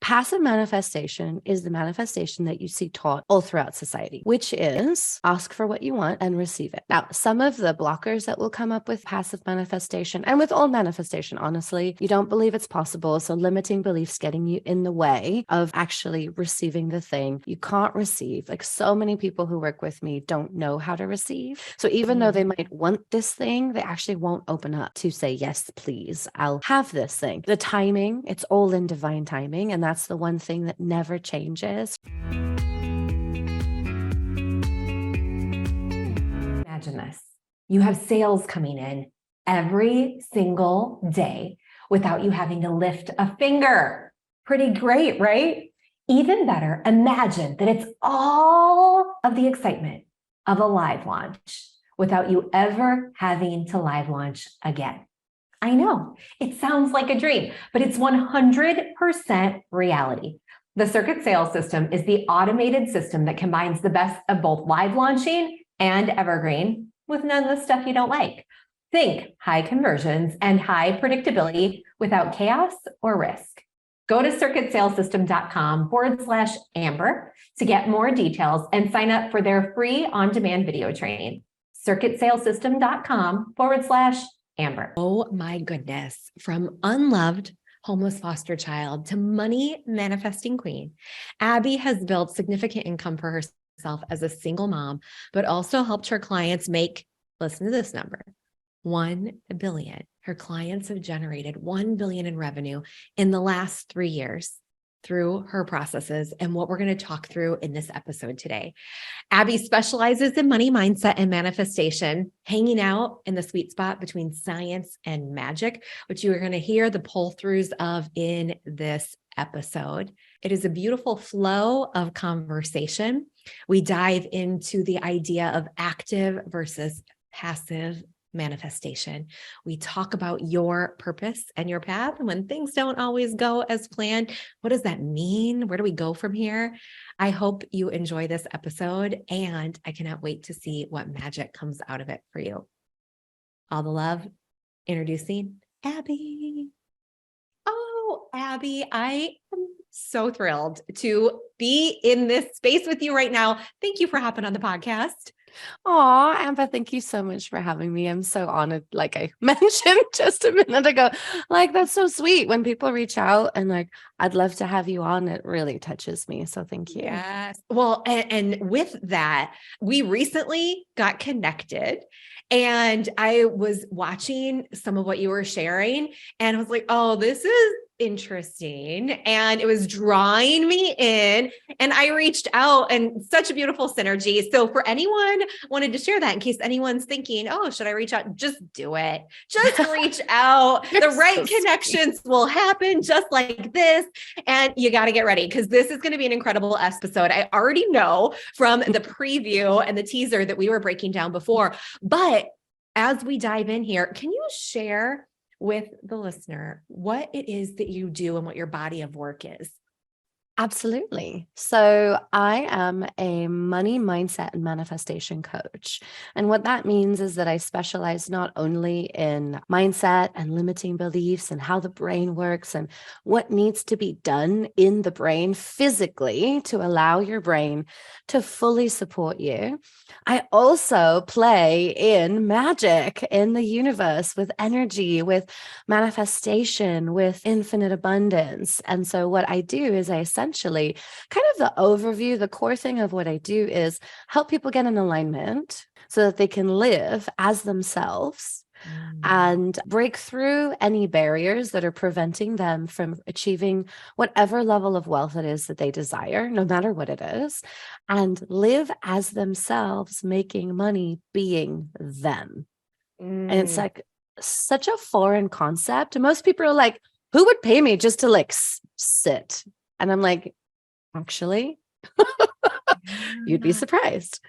Passive manifestation is the manifestation that you see taught all throughout society, which is ask for what you want and receive it. Now, some of the blockers that will come up with passive manifestation and with all manifestation, honestly, you don't believe it's possible. So limiting beliefs getting you in the way of actually receiving the thing you can't receive. Like so many people who work with me don't know how to receive. So even though they might want this thing, they actually won't open up to say, yes, please, I'll have this thing. The timing, it's all in divine timing. And that's the one thing that never changes. Imagine this. You have sales coming in every single day without you having to lift a finger. Pretty great, right? Even better, imagine that it's all of the excitement of a live launch without you ever having to live launch again. I know, it sounds like a dream, but it's 100% reality. The Circuit Sales System is the automated system that combines the best of both live launching and evergreen with none of the stuff you don't like. Think high conversions and high predictability without chaos or risk. Go to circuitsalesystem.com/Amber to get more details and sign up for their free on-demand video training. circuitsalesystem.com/Amber. Oh my goodness. From unloved homeless foster child to money manifesting queen, Abi has built significant income for herself as a single mom, but also helped her clients make, listen to this number, 1 billion. Her clients have generated 1 billion in revenue in the last 3 years through her processes and what we're going to talk through in this episode today. Abi specializes in money mindset and manifestation, hanging out in the sweet spot between science and magic, which you are going to hear the pull-throughs of in this episode. It is a beautiful flow of conversation. We dive into the idea of active versus passive manifestation. We talk about your purpose and your path. And when things don't always go as planned, what does that mean? Where do we go from here? I hope you enjoy this episode, and I cannot wait to see what magic comes out of it for you. All the love. Introducing Abi. Oh, Abi, I am so thrilled to be in this space with you right now. Thank you for hopping on the podcast. Oh, Amber, thank you so much for having me. I'm so honored. Like I mentioned just a minute ago, like that's so sweet when people reach out and like, I'd love to have you on. It really touches me. So thank you. Yes. Well, and with that, we recently got connected and I was watching some of what you were sharing and I was like, oh, this is interesting. And it was drawing me in and I reached out and such a beautiful synergy. So for anyone wanted to share that in case anyone's thinking, oh, should I reach out? Just do it. Just reach out. The right connections will happen just like this. And you got to get ready because this is going to be an incredible episode. I already know from the preview and the teaser that we were breaking down before, but as we dive in here, can you share with the listener what it is that you do and what your body of work is? Absolutely. So I am a money mindset and manifestation coach. And what that means is that I specialize not only in mindset and limiting beliefs and how the brain works and what needs to be done in the brain physically to allow your brain to fully support you. I also play in magic in the universe with energy, with manifestation, with infinite abundance. And so what I do is I essentially kind of the overview, the core thing of what I do is help people get in alignment so that they can live as themselves and break through any barriers that are preventing them from achieving whatever level of wealth it is that they desire, no matter what it is, and live as themselves, making money, being them. And it's like such a foreign concept. And most people are like, who would pay me just to like sit? And I'm like, actually, you'd be surprised.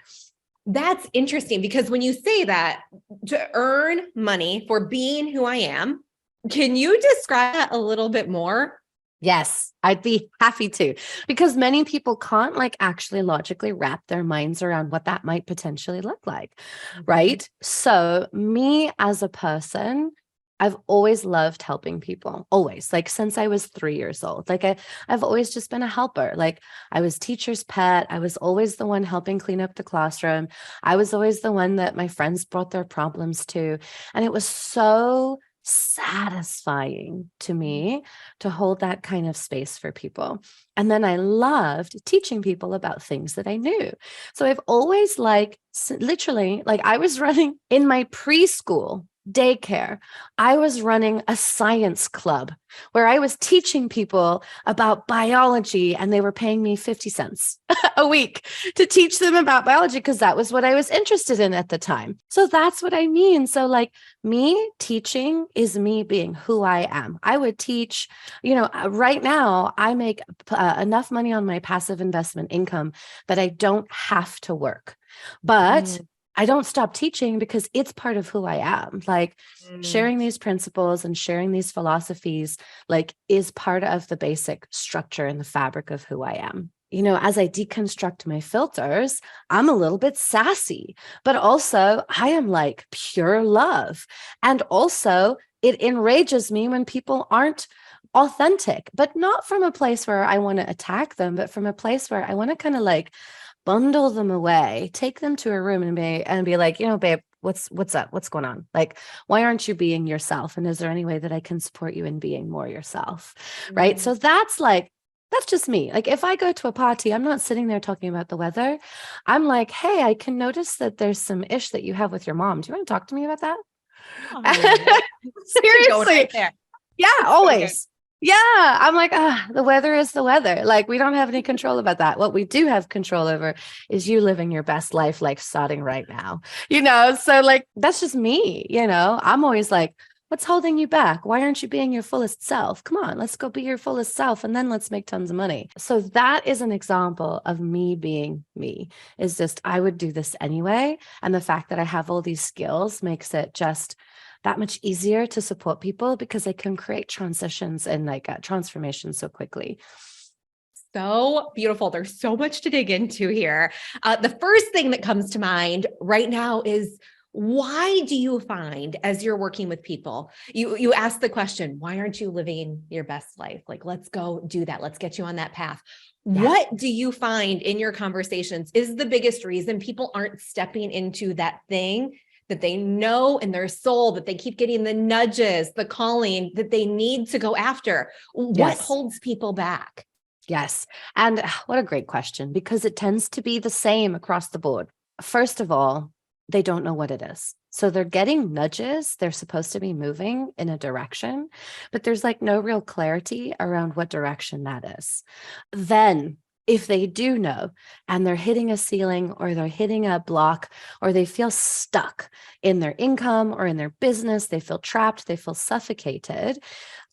That's interesting because when you say that to earn money for being who I am, can you describe that a little bit more? Yes, I'd be happy to, because many people can't like actually logically wrap their minds around what that might potentially look like, right? So me as a person, I've always loved helping people, always, like since I was 3 years old. Like I've always just been a helper. Like I was teacher's pet. I was always the one helping clean up the classroom. I was always the one that my friends brought their problems to. And it was so satisfying to me to hold that kind of space for people. And then I loved teaching people about things that I knew. So I've always literally, like I was running in my preschool daycare, I was running a science club where I was teaching people about biology, and they were paying me 50 cents a week to teach them about biology because that was what I was interested in at the time. So that's what I mean. So like me teaching is me being who I am. I would teach, right now I make enough money on my passive investment income that I don't have to work. But I don't stop teaching because it's part of who I am. Like sharing these principles and sharing these philosophies, like is part of the basic structure and the fabric of who I am. As I deconstruct my filters, I'm a little bit sassy, but also I am like pure love. And also it enrages me when people aren't authentic, but not from a place where I want to attack them, but from a place where I want to kind of like bundle them away, take them to a room and be like, babe, what's up? What's going on? Like, why aren't you being yourself? And is there any way that I can support you in being more yourself? Right. So that's just me. Like if I go to a party, I'm not sitting there talking about the weather. I'm like, hey, I can notice that there's some ish that you have with your mom. Do you want to talk to me about that? Oh, seriously. right there. Yeah, always. Yeah. I'm like, the weather is the weather. Like we don't have any control about that. What we do have control over is you living your best life, like starting right now, so like, that's just me, I'm always like, what's holding you back? Why aren't you being your fullest self? Come on, let's go be your fullest self. And then let's make tons of money. So that is an example of me being me. Is just, I would do this anyway. And the fact that I have all these skills makes it just that much easier to support people because I can create transitions and like transformations so quickly. So beautiful. There's so much to dig into here. The first thing that comes to mind right now is, why do you find as you're working with people, you ask the question, why aren't you living your best life? Like, let's go do that. Let's get you on that path. Yeah. What do you find in your conversations is the biggest reason people aren't stepping into that thing that they know in their soul, that they keep getting the nudges, the calling that they need to go after? What holds people back? Yes. And what a great question, because it tends to be the same across the board. First of all, they don't know what it is. So they're getting nudges. They're supposed to be moving in a direction, but there's like no real clarity around what direction that is. Then if they do know and they're hitting a ceiling or they're hitting a block or they feel stuck in their income or in their business, they feel trapped, they feel suffocated,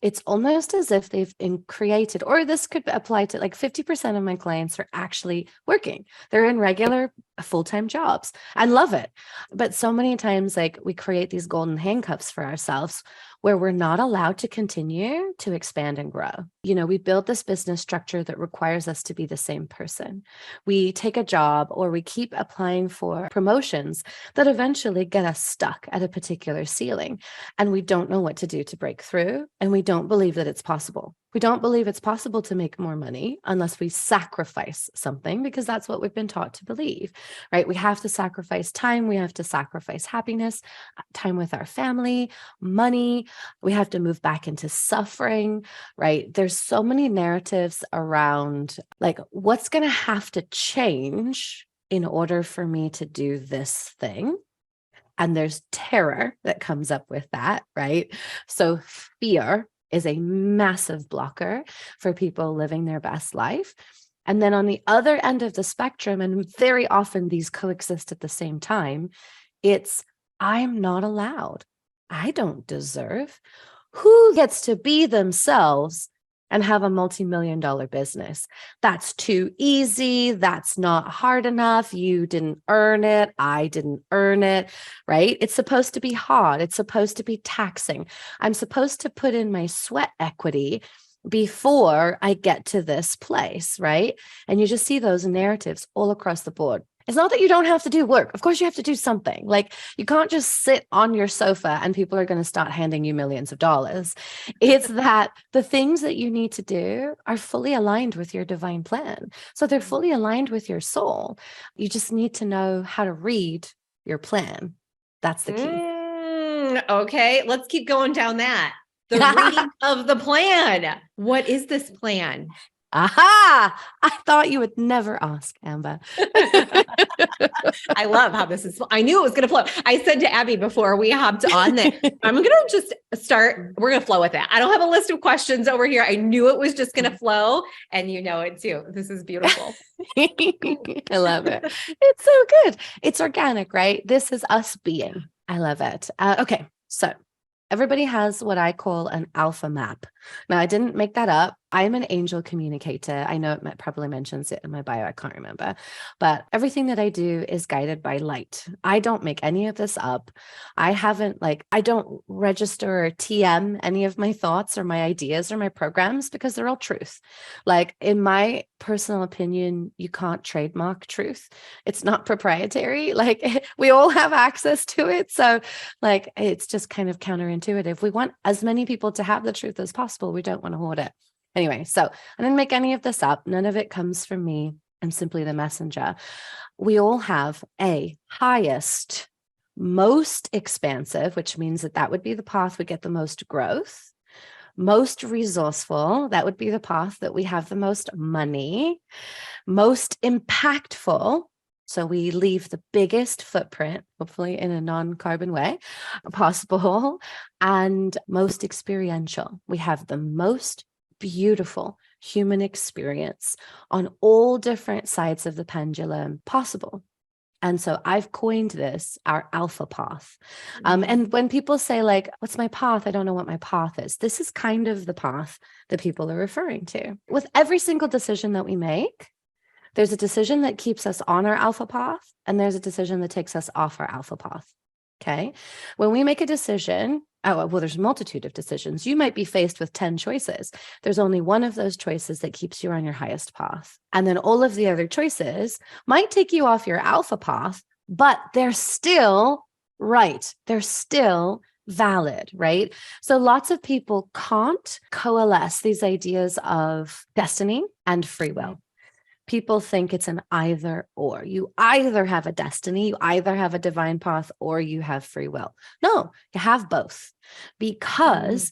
it's almost as if they've created, or this could apply to like 50% of my clients are actually working. They're in regular full-time jobs and love it. But so many times, like we create these golden handcuffs for ourselves where we're not allowed to continue to expand and grow. We build this business structure that requires us to be the same person. We take a job or we keep applying for promotions that eventually get us stuck at a particular ceiling. And we don't know what to do to break through. And we don't believe that it's possible. We don't believe it's possible to make more money unless we sacrifice something, because that's what we've been taught to believe, right? We have to sacrifice time. We have to sacrifice happiness, time with our family, money. We have to move back into suffering, right? There's so many narratives around like what's going to have to change in order for me to do this thing. And there's terror that comes up with that, right? So fear is a massive blocker for people living their best life. And then on the other end of the spectrum, and very often these coexist at the same time, it's I'm not allowed. I don't deserve. Who gets to be themselves and have a multi-million-dollar business? That's too easy. That's not hard enough. You didn't earn it. I didn't earn it, right? It's supposed to be hard. It's supposed to be taxing. I'm supposed to put in my sweat equity before I get to this place, right? And you just see those narratives all across the board. It's not that you don't have to do work. Of course, you have to do something. Like, you can't just sit on your sofa and people are going to start handing you millions of dollars. It's that the things that you need to do are fully aligned with your divine plan. So they're fully aligned with your soul. You just need to know how to read your plan. That's the key. Okay, let's keep going down that. The reading of the plan. What is this plan? Aha! I thought you would never ask, Amber. I love how this is. I knew it was going to flow. I said to Abby before we hopped on that I'm going to just start. We're going to flow with that. I don't have a list of questions over here. I knew it was just going to flow, and you know it too. This is beautiful. I love it. It's so good. It's organic, right? This is us being. I love it. Okay, so everybody has what I call an alpha map. Now, I didn't make that up. I'm an angel communicator. I know it probably mentions it in my bio. I can't remember. But everything that I do is guided by light. I don't make any of this up. I don't register or TM any of my thoughts or my ideas or my programs because they're all truth. Like, in my personal opinion, you can't trademark truth. It's not proprietary. Like, we all have access to it. So, like, it's just kind of counterintuitive. We want as many people to have the truth as possible. We don't want to hoard it. Anyway, so I didn't make any of this up. None of it comes from me. I'm simply the messenger. We all have a highest, most expansive, which means that would be the path we get the most growth. Most resourceful, that would be the path that we have the most money. Most impactful, so we leave the biggest footprint, hopefully in a non-carbon way possible. And most experiential, we have the most beautiful human experience on all different sides of the pendulum possible. And so I've coined this our alpha path. And when people say, like, what's my path? I don't know what my path is. This is kind of the path that people are referring to. With every single decision that we make, there's a decision that keeps us on our alpha path, and there's a decision that takes us off our alpha path. Okay. When we make a decision, there's a multitude of decisions. You might be faced with 10 choices. There's only one of those choices that keeps you on your highest path. And then all of the other choices might take you off your alpha path, but they're still right. They're still valid, right? So lots of people can't coalesce these ideas of destiny and free will. People think it's an either or. You either have a destiny, you either have a divine path, or you have free will. No, you have both. Because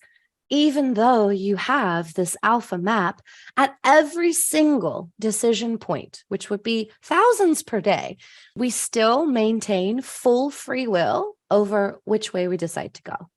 even though you have this alpha map at every single decision point, which would be thousands per day, we still maintain full free will over which way we decide to go.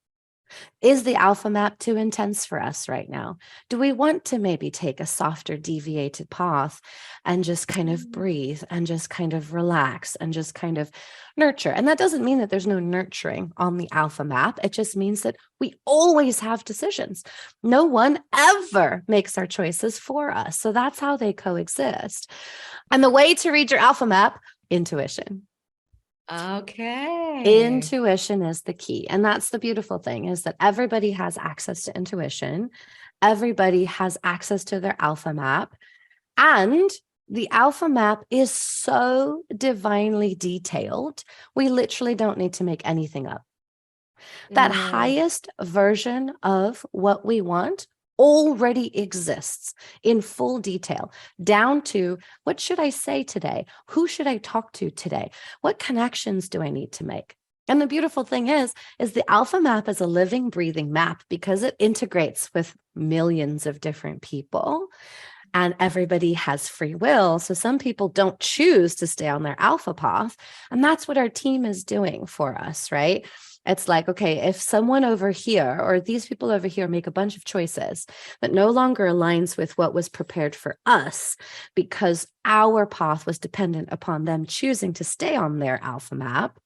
Is the alpha map too intense for us right now? Do we want to maybe take a softer, deviated path and just kind of breathe and just kind of relax and just kind of nurture? And that doesn't mean that there's no nurturing on the alpha map. It just means that we always have decisions. No one ever makes our choices for us. So that's how they coexist. And the way to read your alpha map, intuition. Okay. Intuition is the key. And that's the beautiful thing, is that everybody has access to intuition. Everybody has access to their alpha map. And the alpha map is so divinely detailed, we literally don't need to make anything up. That highest version of what we want already exists in full detail, down to what should I say today? Who should I talk to today? What connections do I need to make? And the beautiful thing is the alpha map is a living, breathing map because it integrates with millions of different people. And everybody has free will. So some people don't choose to stay on their alpha path. And that's what our team is doing for us, right? It's like, okay, if someone over here or these people over here make a bunch of choices that no longer aligns with what was prepared for us because our path was dependent upon them choosing to stay on their alpha map,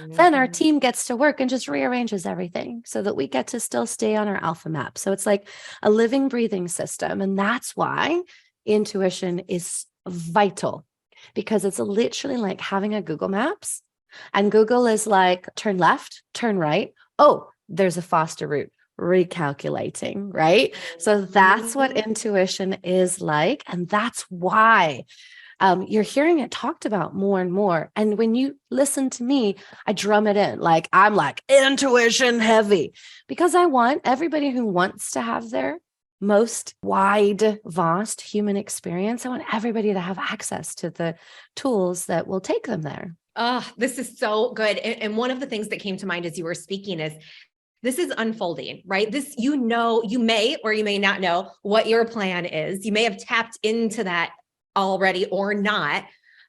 then our team gets to work and just rearranges everything so that we get to still stay on our alpha map. So it's like a living, breathing system. And that's why intuition is vital, because it's literally like having a Google Maps. And Google is like, turn left, turn right. Oh, there's a faster route, recalculating, right? So that's what intuition is like. And that's why you're hearing it talked about more and more. And when you listen to me, I drum it in. Like, I'm like intuition heavy, because I want everybody who wants to have their most wide, vast human experience. I want everybody to have access to the tools that will take them there. Oh, this is so good. And one of the things that came to mind as you were speaking is this is unfolding, right? This, you may or you may not know what your plan is. You may have tapped into that already or not.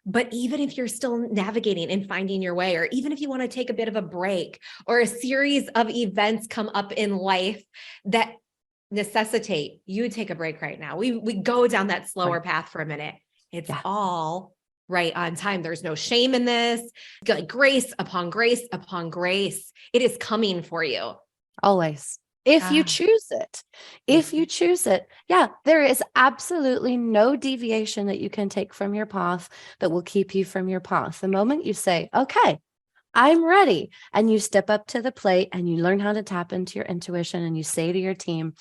But even if you're still navigating and finding your way, or even if you want to take a bit of a break, or a series of events come up in life that necessitate you take a break right now, we go down that slower path for a minute. It's all right on time. There's no shame in this. Like grace upon grace upon grace. It is coming for you. Always. If you choose it, there is absolutely no deviation that you can take from your path that will keep you from your path. The moment you say, okay, I'm ready, and you step up to the plate and you learn how to tap into your intuition, and you say to your team,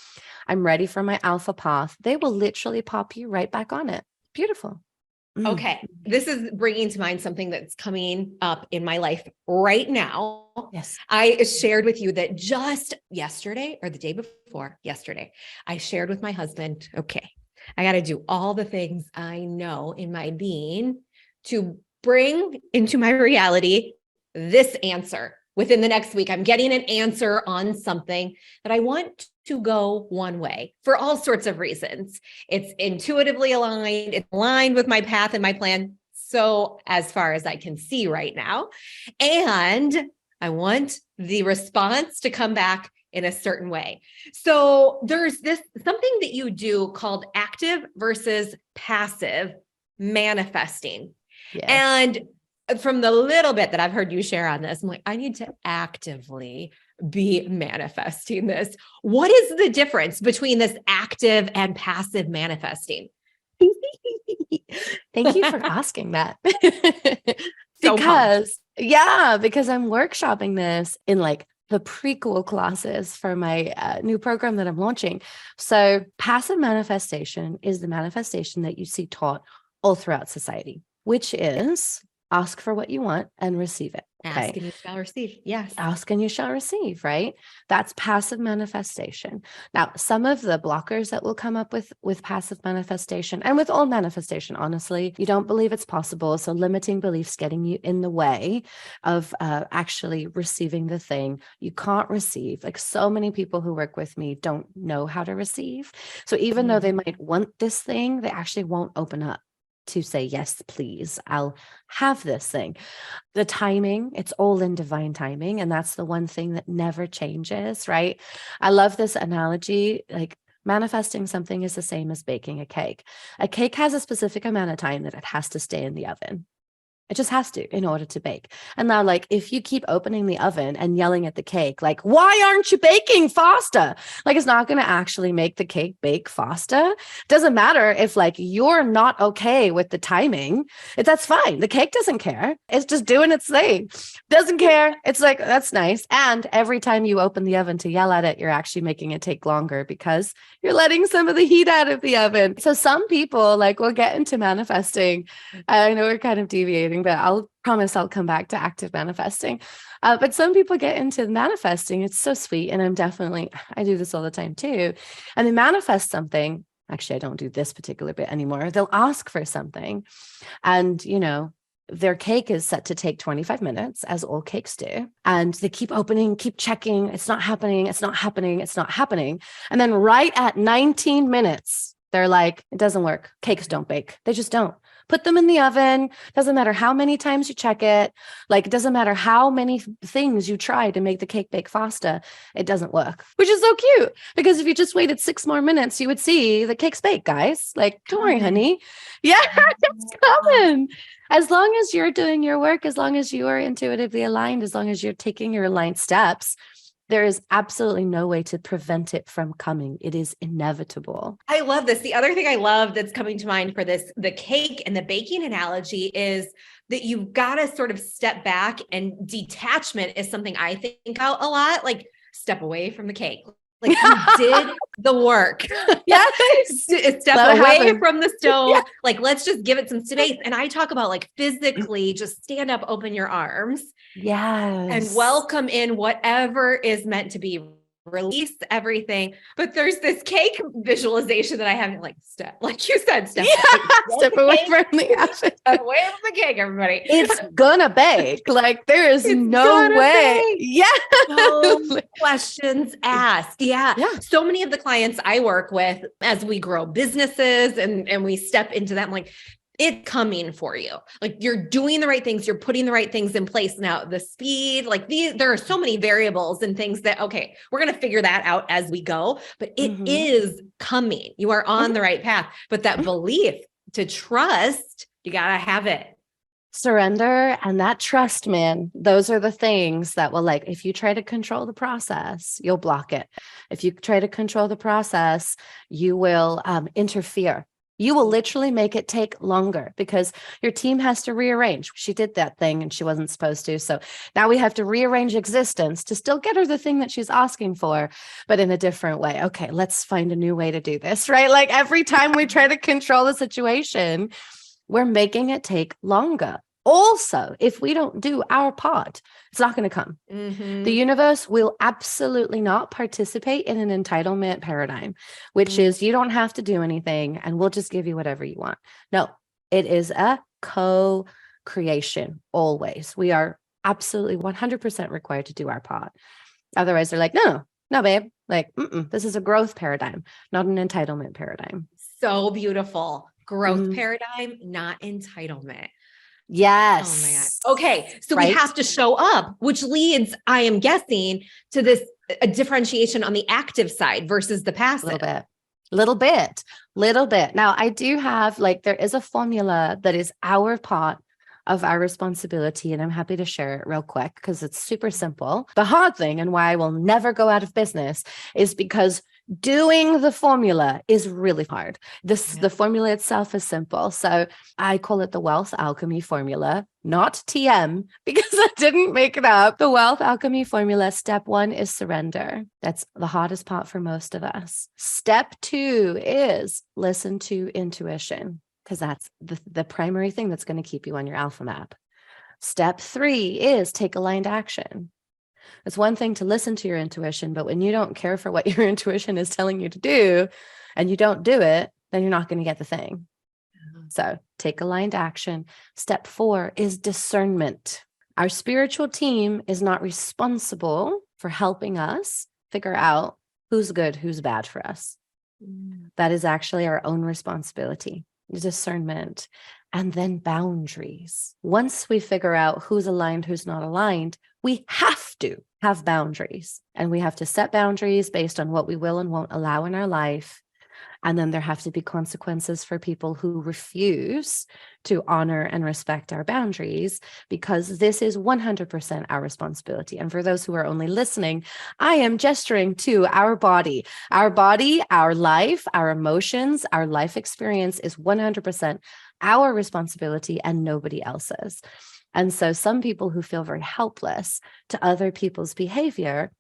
I'm ready for my alpha path, they will literally pop you right back on it. Beautiful. Okay. This is bringing to mind something that's coming up in my life right now. Yes. I shared with you that just yesterday, or the day before yesterday, I shared with my husband, okay, I got to do all the things I know in my being to bring into my reality this answer. Within the next week, I'm getting an answer on something that I want to go one way for all sorts of reasons. It's intuitively aligned. It's aligned with my path and my plan. So as far as I can see right now, and I want the response to come back in a certain way. So there's something that you do called active versus passive manifesting. Yes. And from the little bit that I've heard you share on this, I'm like, I need to actively be manifesting this. What is the difference between this active and passive manifesting? Thank you for asking that. So because I'm workshopping this in like the prequel classes for my new program that I'm launching. So passive manifestation is the manifestation that you see taught all throughout society, which is ask for what you want and receive it. Okay? Ask and you shall receive. Yes. Ask and you shall receive, right? That's passive manifestation. Now, some of the blockers that will come up with passive manifestation, and with all manifestation, honestly, you don't believe it's possible. So limiting beliefs getting you in the way of actually receiving the thing. You can't receive. Like, so many people who work with me don't know how to receive. So even though they might want this thing, they actually won't open up to say, yes, please, I'll have this thing. The timing, it's all in divine timing. And that's the one thing that never changes, right? I love this analogy. Like, manifesting something is the same as baking a cake. A cake has a specific amount of time that it has to stay in the oven. It just has to in order to bake. And now, like, if you keep opening the oven and yelling at the cake, like, why aren't you baking faster? Like, it's not going to actually make the cake bake faster. Doesn't matter if like you're not okay with the timing. That's fine. The cake doesn't care. It's just doing its thing. Doesn't care. It's like, that's nice. And every time you open the oven to yell at it, you're actually making it take longer because you're letting some of the heat out of the oven. So some people like will get into manifesting. I know we're kind of deviating, but I'll promise I'll come back to active manifesting. But some people get into manifesting. It's so sweet. And I do this all the time too. And they manifest something. Actually, I don't do this particular bit anymore. They'll ask for something. And, their cake is set to take 25 minutes, as all cakes do. And they keep opening, keep checking. It's not happening. It's not happening. It's not happening. And then right at 19 minutes, they're like, it doesn't work. Cakes don't bake. They just don't. Put them in the oven. Doesn't matter how many times you check it. Like, it doesn't matter how many things you try to make the cake bake faster. It doesn't work, which is so cute, because if you just waited 6 more minutes, you would see the cake's baked, guys. Like, don't worry, honey. Yeah, it's coming. As long as you're doing your work, as long as you are intuitively aligned, as long as you're taking your aligned steps, there is absolutely no way to prevent it from coming. It is inevitable. I love this. The other thing I love that's coming to mind for this, the cake and the baking analogy, is that you've got to sort of step back, and detachment is something I think out a lot, like step away from the cake. Like you did the work. Yes. Step Let it away happen. from the stove. Like, let's just give it some space. And I talk about like physically just stand up, open your arms Yes. and welcome in whatever is meant to be. Release everything. But there's this cake visualization that I have, like step, like you said, step, Yeah. like, Step away from the action. away from the cake, everybody. It's gonna bake. Like there is It's no gonna way. bake. Yeah. No questions asked. Yeah. Yeah. So many of the clients I work with as we grow businesses and we step into that, I'm like, it's coming for you. Like you're doing the right things. You're putting the right things in place. Now the speed, like there are so many variables and things that, okay, we're going to figure that out as we go, but it is coming. You are on the right path, but that belief to trust, you got to have it. Surrender and that trust, man, those are the things that will, like, if you try to control the process, you'll block it. If you try to control the process, you will interfere. You will literally make it take longer because your team has to rearrange. She did that thing and she wasn't supposed to. So now we have to rearrange existence to still get her the thing that she's asking for, but in a different way. Okay, let's find a new way to do this, right? Like every time we try to control the situation, we're making it take longer. Also, if we don't do our part, it's not going to come. The universe will absolutely not participate in an entitlement paradigm, which is you don't have to do anything and we'll just give you whatever you want. No, it is a co-creation always. We are absolutely 100% required to do our part. Otherwise, they're like, no, babe, like, this is a growth paradigm, not an entitlement paradigm. So beautiful. Growth paradigm, not entitlement. Yes. Oh my God. Okay. So we have to show up, which leads, I am guessing, to this a differentiation on the active side versus the passive. Little bit. Now I do have, like, there is a formula that is our part of our responsibility. And I'm happy to share it real quick because it's super simple. The hard thing and why I will never go out of business is because doing the formula is really hard. The formula itself is simple. So I call it the wealth alchemy formula, not TM, because I didn't make it up. The wealth alchemy formula, step 1 is surrender. That's the hardest part for most of us. Step 2 is listen to intuition, because that's the primary thing that's going to keep you on your alpha map. Step 3 is take aligned action. It's one thing to listen to your intuition, but when you don't care for what your intuition is telling you to do and you don't do it, then you're not going to get the thing. So take aligned action. Step 4 is discernment. Our spiritual team is not responsible for helping us figure out who's good, who's bad for us. That is actually our own responsibility. Discernment. And then boundaries. Once we figure out who's aligned, who's not aligned, we have to have boundaries. And we have to set boundaries based on what we will and won't allow in our life. And then there have to be consequences for people who refuse to honor and respect our boundaries, because this is 100% our responsibility. And for those who are only listening, I am gesturing to our body, our life, our emotions, our life experience is 100% our responsibility and nobody else's. And so some people who feel very helpless to other people's behavior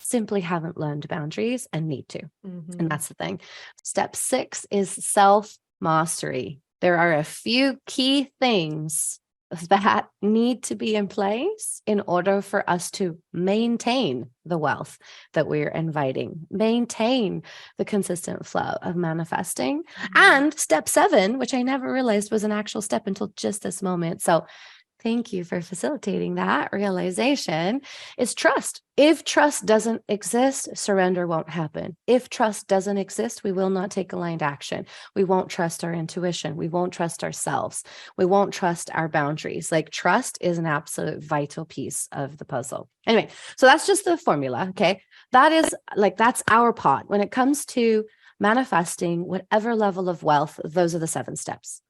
simply haven't learned boundaries and need to. And that's the thing. Step 6 is self-mastery. There are a few key things that need to be in place in order for us to maintain the wealth that we're inviting, maintain the consistent flow of manifesting. And step 7, which I never realized was an actual step until just this moment. So thank you for facilitating that realization, is trust. If trust doesn't exist, surrender won't happen. If trust doesn't exist, we will not take aligned action. We won't trust our intuition. We won't trust ourselves. We won't trust our boundaries. Like, trust is an absolute vital piece of the puzzle. Anyway, so that's just the formula. Okay. That is like, that's our part. When it comes to manifesting whatever level of wealth, those are the 7 steps.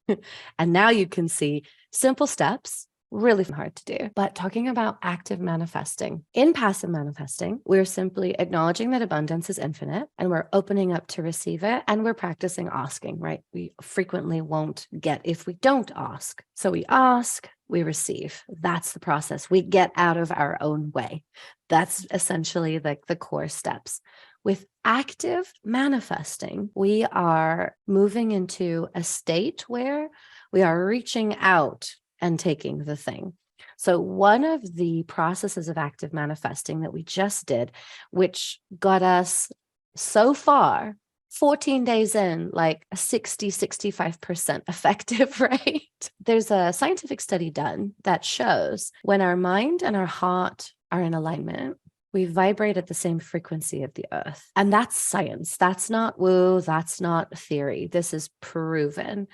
And now you can see simple steps, really hard to do. But talking about active manifesting, in passive manifesting, we're simply acknowledging that abundance is infinite and we're opening up to receive it. And we're practicing asking, right? We frequently won't get if we don't ask. So we ask, we receive. That's the process. We get out of our own way. That's essentially like the core steps. With active manifesting, we are moving into a state where we are reaching out and taking the thing. So one of the processes of active manifesting that we just did, which got us so far, 14 days in, like a 65% effective rate. There's a scientific study done that shows when our mind and our heart are in alignment, we vibrate at the same frequency of the earth. And that's science. That's not woo. That's not theory. This is proven.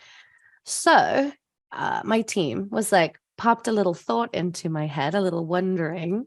So my team was like, popped a little thought into my head, a little wondering,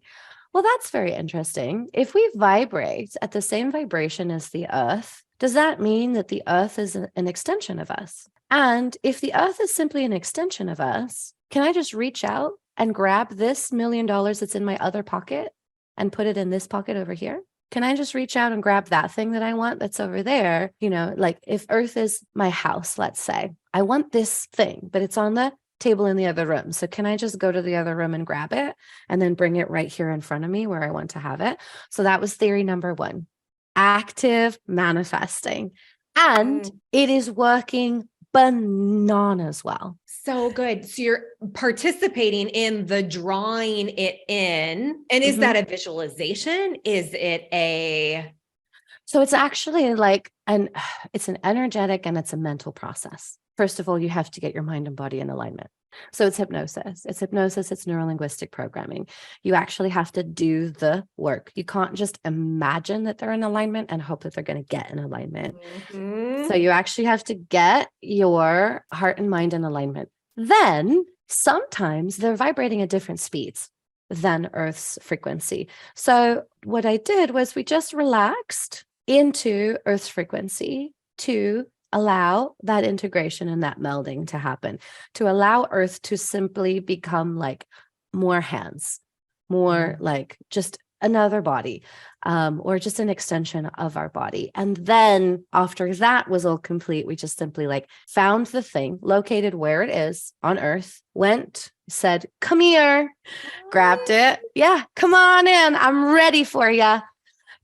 well, that's very interesting. If we vibrate at the same vibration as the earth, does that mean that the earth is an extension of us? And if the earth is simply an extension of us, can I just reach out and grab this $1 million that's in my other pocket and put it in this pocket over here? Can I just reach out and grab that thing that I want that's over there? You know, like if earth is my house, let's say, I want this thing, but it's on the table in the other room. So can I just go to the other room and grab it and then bring it right here in front of me where I want to have it? So that was theory number one, active manifesting. And it is working bananas well. So good. So you're participating in the drawing it in. And is that a visualization? Is it a... So it's actually like it's an energetic and it's a mental process. First of all, you have to get your mind and body in alignment. So it's hypnosis. It's neuro-linguistic programming. You actually have to do the work. You can't just imagine that they're in alignment and hope that they're going to get in alignment. So you actually have to get your heart and mind in alignment. Then sometimes they're vibrating at different speeds than Earth's frequency. So what I did was we just relaxed into Earth's frequency to allow that integration and that melding to happen, to allow Earth to simply become like more hands, more like just another body, or just an extension of our body. And then after that was all complete, we just simply like found the thing located where it is on Earth, went, said, come here, grabbed it. Yeah, come on in. I'm ready for you.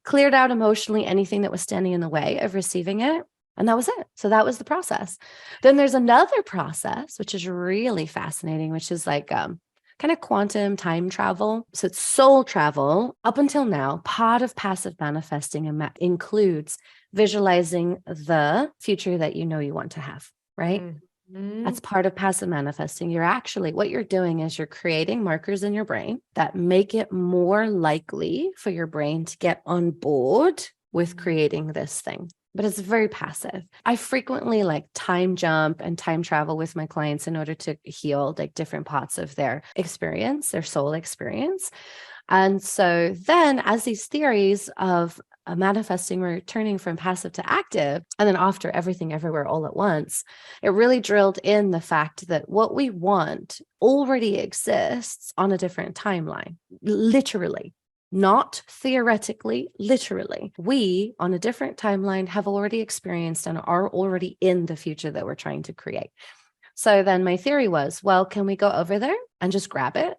Cleared out emotionally anything that was standing in the way of receiving it. And that was it. So that was the process. Then there's another process, which is really fascinating, which is like kind of quantum time travel. So it's soul travel. Up until now, part of passive manifesting includes visualizing the future that you know you want to have, right? That's part of passive manifesting. What you're doing is you're creating markers in your brain that make it more likely for your brain to get on board with creating this thing. But it's very passive. I frequently like time jump and time travel with my clients in order to heal like different parts of their experience, their soul experience. And so then as these theories of manifesting were turning from passive to active, and then after everything everywhere all at once, it really drilled in the fact that what we want already exists on a different timeline, literally. Not theoretically, literally. We, on a different timeline, have already experienced and are already in the future that we're trying to create. So then my theory was, well, can we go over there and just grab it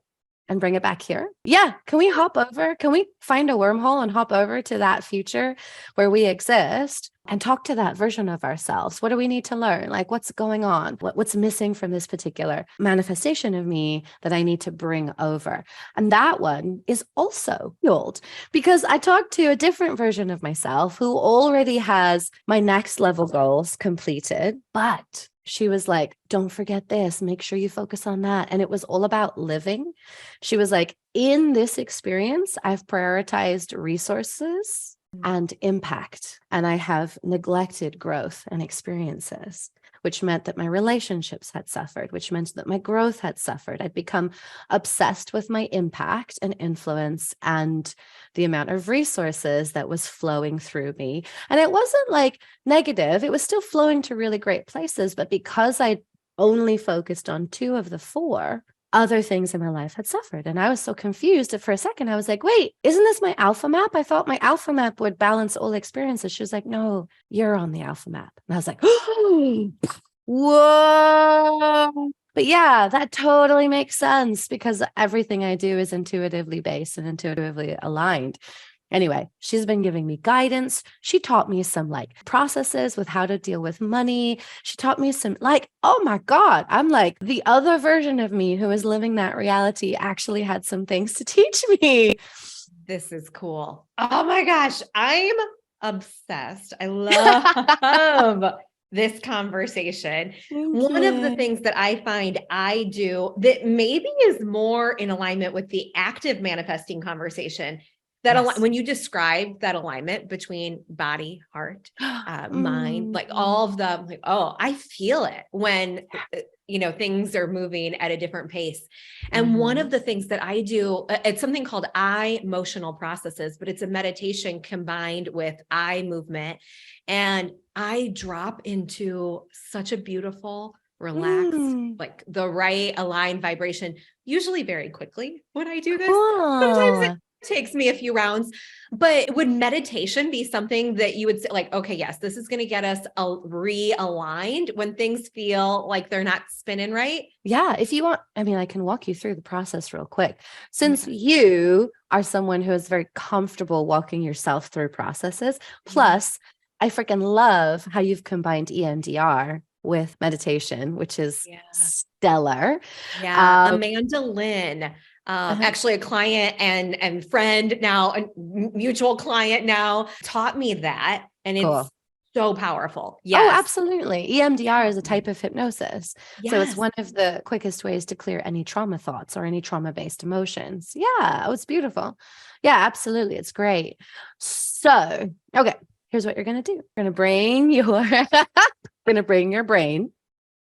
and bring it back here? Yeah. Can we hop over? Can we find a wormhole and hop over to that future where we exist and talk to that version of ourselves? What do we need to learn? Like, what's going on? What's missing from this particular manifestation of me that I need to bring over? And that one is also fueled because I talked to a different version of myself who already has my next level goals completed, but she was like, don't forget this, make sure you focus on that. And it was all about living. She was like, in this experience, I've prioritized resources and impact, and I have neglected growth and experiences, which meant that my relationships had suffered, which meant that my growth had suffered. I'd become obsessed with my impact and influence and the amount of resources that was flowing through me. And it wasn't like negative, it was still flowing to really great places. But because I only focused on 2 of the 4, other things in my life had suffered. And I was so confused that for a second, I was like, wait, isn't this my alpha map? I thought my alpha map would balance all experiences. She was like, no, you're on the alpha map. And I was like, oh, whoa. But yeah, that totally makes sense because everything I do is intuitively based and intuitively aligned. Anyway, she's been giving me guidance. She taught me some like processes with how to deal with money. She taught me some like, oh my God, I'm like the other version of me who is living that reality actually had some things to teach me. This is cool. Oh my gosh, I'm obsessed. I love this conversation. One of the things that I find I do that maybe is more in alignment with the active manifesting conversation, that when you describe that alignment between body, heart, mind, like all of them, like, oh, I feel it when things are moving at a different pace. And one of the things that I do, it's something called eye motional processes, but it's a meditation combined with eye movement. And I drop into such a beautiful, relaxed, like the right aligned vibration, usually very quickly when I do this. Sometimes it takes me a few rounds, but would meditation be something that you would say like, okay, yes, this is going to get us realigned when things feel like they're not spinning right? Yeah. If you want, I mean, I can walk you through the process real quick. Since you are someone who is very comfortable walking yourself through processes, plus I freaking love how you've combined EMDR with meditation, which is stellar. Yeah. Amanda Lynn, actually a client and friend now, a mutual client now, taught me that. And it's so powerful. Yes. Oh, absolutely. EMDR is a type of hypnosis. So it's one of the quickest ways to clear any trauma thoughts or any trauma-based emotions. Yeah. Oh, it's beautiful. Yeah, absolutely. It's great. So, okay, here's what you're going to do. You're going to bring your brain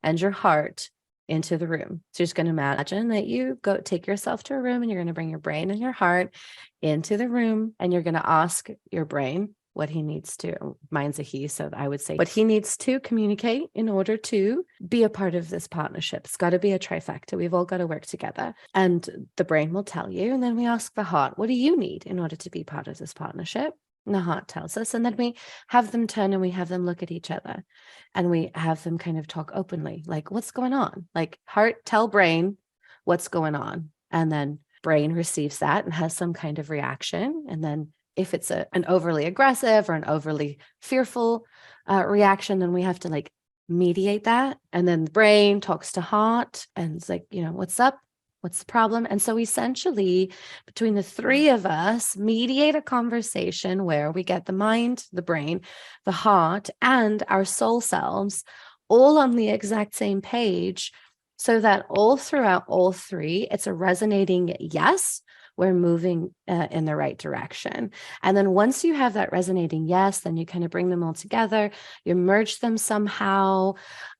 and your heart into the room. So you're just going to imagine that you go take yourself to a room and you're going to bring your brain and your heart into the room and you're going to ask your brain what he needs to, mine's a he, so I would say what he needs to communicate in order to be a part of this partnership. It's got to be a trifecta. We've all got to work together. And the brain will tell you. And then we ask the heart, what do you need in order to be part of this partnership? And the heart tells us. And then we have them turn and we have them look at each other. And we have them kind of talk openly, like, what's going on? Like, heart, tell brain what's going on. And then brain receives that and has some kind of reaction. And then if it's an overly aggressive or an overly fearful reaction, then we have to like mediate that. And then the brain talks to heart and it's like, what's up? What's the problem? And so essentially between the three of us mediate a conversation where we get the mind, the brain, the heart, and our soul selves all on the exact same page so that all throughout all three, it's a resonating yes, we're moving in the right direction. And then once you have that resonating yes, then you kind of bring them all together, you merge them somehow,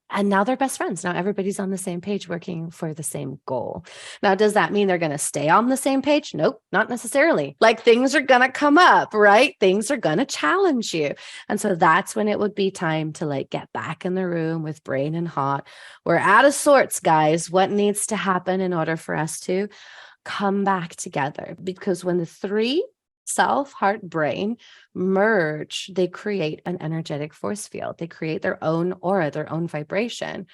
and now they're best friends. Now everybody's on the same page working for the same goal. Now, does that mean they're going to stay on the same page? Nope, not necessarily. Like things are going to come up, right? Things are going to challenge you. And so that's when it would be time to like get back in the room with brain and heart. We're out of sorts, guys. What needs to happen in order for us to come back together? Because when the three, self, heart, brain, merge, they create an energetic force field. They create their own aura, their own vibration.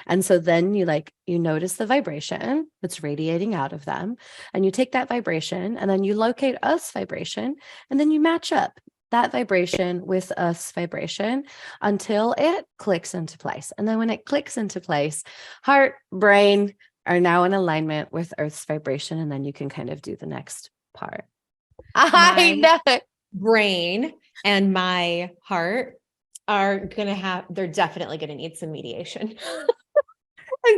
And so then you notice the vibration that's radiating out of them, and you take that vibration and then you locate Earth's vibration, and then you match up that vibration with Earth's vibration until it clicks into place. And then when it clicks into place, heart, brain are now in alignment with Earth's vibration. And then you can kind of do the next part. I know it. Brain and my heart are they're definitely going to need some mediation.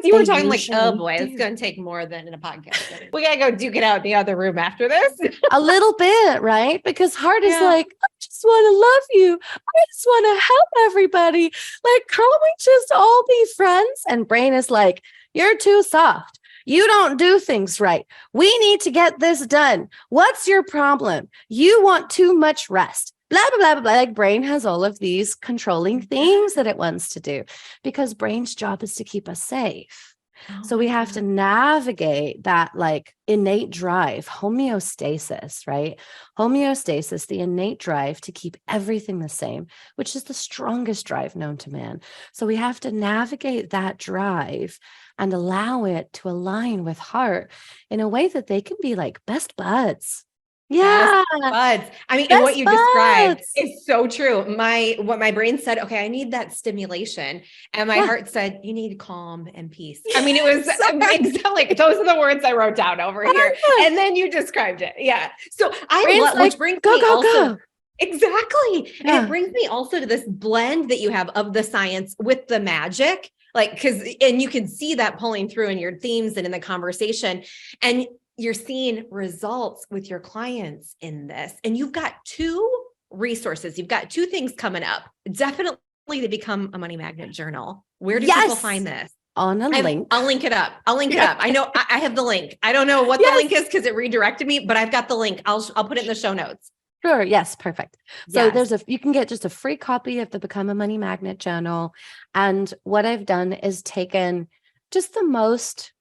You were talking like, oh boy, it's going to take more than a podcast. We got to go duke it out in the other room after this. A little bit, right? Because heart is like, I just want to love you. I just want to help everybody. Like, can't we just all be friends? And brain is like, you're too soft. You don't do things right. We need to get this done. What's your problem? You want too much rest. Blah, blah, blah, blah, blah. Like brain has all of these controlling things that it wants to do because brain's job is to keep us safe. So we have to navigate that like innate drive, homeostasis, right? Homeostasis, the innate drive to keep everything the same, which is the strongest drive known to man. So we have to navigate that drive and allow it to align with heart in a way that they can be like best buds. Yeah. Buds. I mean, and what Best you described buds. is so true. What my brain said, okay, I need that stimulation. And my Yeah. heart said, you need calm and peace. I mean, it was Sorry. like, those are the words I wrote down over here. And then you described it. Yeah. So I Brain's love, like, which brings go, me go, also, go. exactly. And Yeah. it brings me also to this blend that you have of the science with the magic. Like, and you can see that pulling through in your themes and in the conversation. And you're seeing results with your clients in this. And you've got two resources. You've got two things coming up. Definitely to become a money magnet journal. Where do people find this? On a link. I'll link it up. I know I have the link. I don't know what the link is because it redirected me, but I've got the link. I'll put it in the show notes. Sure. Yes. Perfect. So Yes. you can get just a free copy of the Become a Money Magnet journal. And what I've done is taken just the most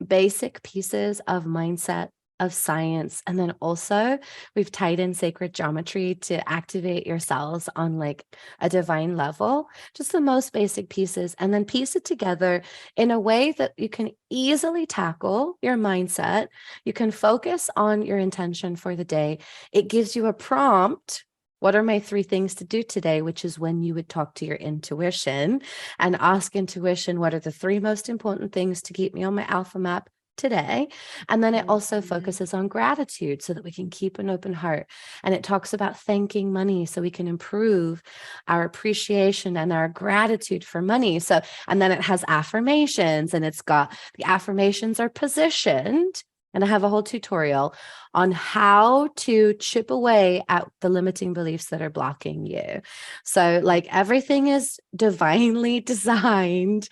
basic pieces of mindset, of science, and then also we've tied in sacred geometry to activate your cells on like a divine level, just the most basic pieces, and then piece it together in a way that you can easily tackle your mindset. You can focus on your intention for the day. It gives you a prompt. What are my 3 things to do today? Which is when you would talk to your intuition and ask intuition, what are the 3 most important things to keep me on my alpha map today? And then it also focuses on gratitude so that we can keep an open heart. And it talks about thanking money so we can improve our appreciation and our gratitude for money. So, and then it has affirmations, and it's got the affirmations are positioned. And I have a whole tutorial on how to chip away at the limiting beliefs that are blocking you. So, like, everything is divinely designed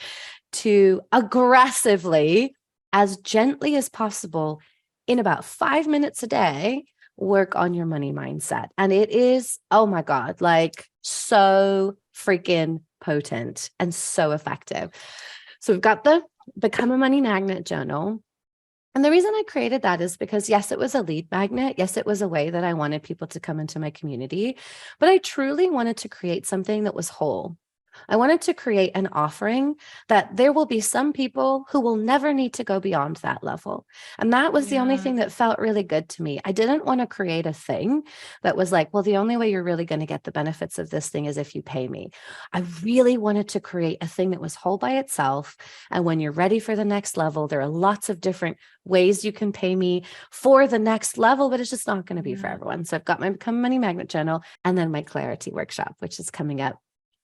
to aggressively, as gently as possible, in about 5 minutes a day, work on your money mindset. And it is, oh my God, like so freaking potent and so effective. So we've got the Become a Money Magnet journal. And the reason I created that is because, yes, it was a lead magnet. Yes, it was a way that I wanted people to come into my community, but I truly wanted to create something that was whole. I wanted to create an offering that there will be some people who will never need to go beyond that level. And that was the only thing that felt really good to me. I didn't want to create a thing that was like, well, the only way you're really going to get the benefits of this thing is if you pay me. I really wanted to create a thing that was whole by itself. And when you're ready for the next level, there are lots of different ways you can pay me for the next level, but it's just not going to be for everyone. So I've got my Become Money Magnet journal and then my clarity workshop, which is coming up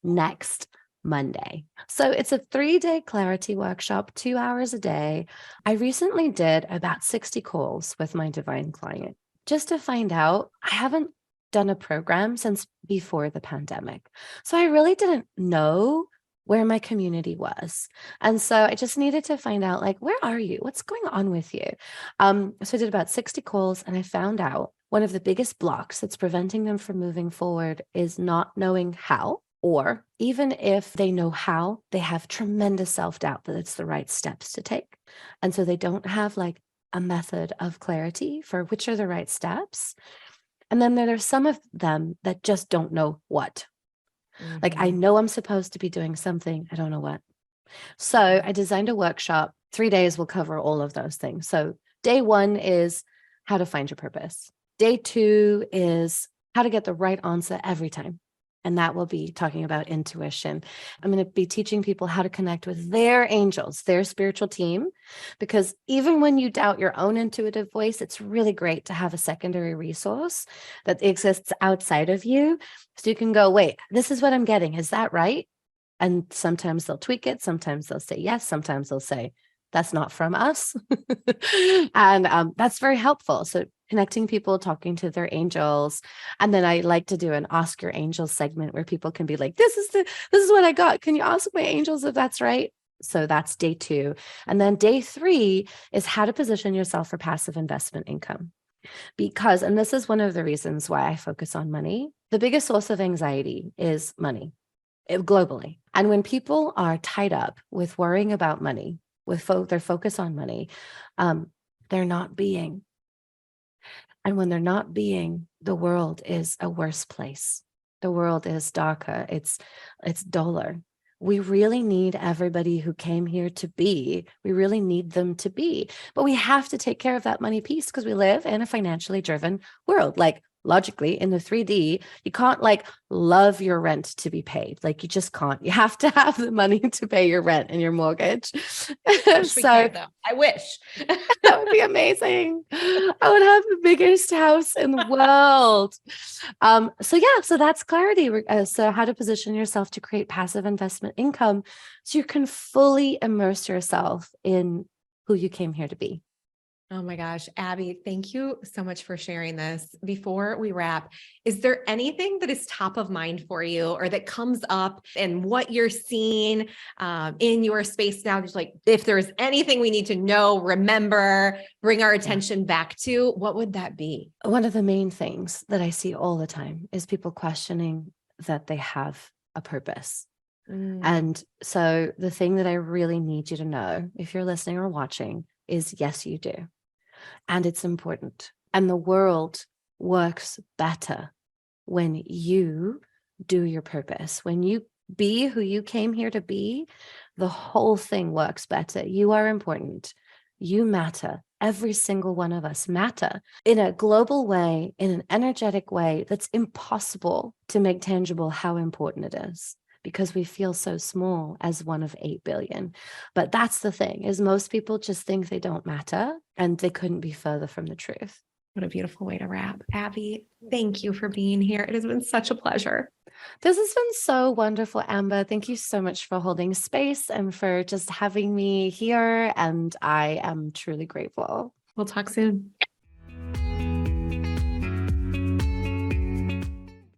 next Monday. So it's a 3-day clarity workshop, 2 hours a day. I recently did about 60 calls with my divine client just to find out. I haven't done a program since before the pandemic. So I really didn't know where my community was. And so I just needed to find out, like, where are you? What's going on with you? So I did about 60 calls and I found out one of the biggest blocks that's preventing them from moving forward is not knowing how. Or even if they know how, they have tremendous self-doubt that it's the right steps to take. And so they don't have like a method of clarity for which are the right steps. And then there are some of them that just don't know what. Like, I know I'm supposed to be doing something. I don't know what. So I designed a workshop. 3 days will cover all of those things. So day 1 is how to find your purpose. Day 2 is how to get the right answer every time. And that will be talking about intuition. I'm going to be teaching people how to connect with their angels, their spiritual team, because even when you doubt your own intuitive voice, it's really great to have a secondary resource that exists outside of you. So you can go, wait, this is what I'm getting. Is that right? And sometimes they'll tweak it. Sometimes they'll say yes. Sometimes they'll say, that's not from us. And that's very helpful. So connecting people, talking to their angels. And then I like to do an Ask Your Angels segment where people can be like, this is what I got. Can you ask my angels if that's right? So that's day 2. And then day 3 is how to position yourself for passive investment income. Because, and this is one of the reasons why I focus on money, the biggest source of anxiety is money globally. And when people are tied up with worrying about money, with their focus on money, they're not being. And when they're not being, the world is a worse place. The world is darker. It's duller. we really need everybody who came here to be. We really need them to be. But we have to take care of that money piece because we live in a financially driven world. Like logically in the 3D, you can't like love your rent to be paid. Like you just can't. You have to have the money to pay your rent and your mortgage. Wish we could, though. I wish. That would be amazing. I would have the biggest house in the world. So that's clarity. So how to position yourself to create passive investment income so you can fully immerse yourself in who you came here to be. Oh my gosh, Abi, thank you so much for sharing this. Before we wrap, is there anything that is top of mind for you or that comes up in what you're seeing in your space now? Just like, if there's anything we need to know, remember, bring our attention back to, what would that be? One of the main things that I see all the time is people questioning that they have a purpose. And so the thing that I really need you to know, if you're listening or watching, is yes, you do. And it's important. And the world works better when you do your purpose. When you be who you came here to be, the whole thing works better. You are important. You matter. Every single one of us matter in a global way, in an energetic way that's impossible to make tangible how important it is, because we feel so small as one of 8 billion. But that's the thing, is most people just think they don't matter, and they couldn't be further from the truth. What a beautiful way to wrap. Abi, thank you for being here. It has been such a pleasure. This has been so wonderful, Amber. Thank you so much for holding space and for just having me here. And I am truly grateful. We'll talk soon.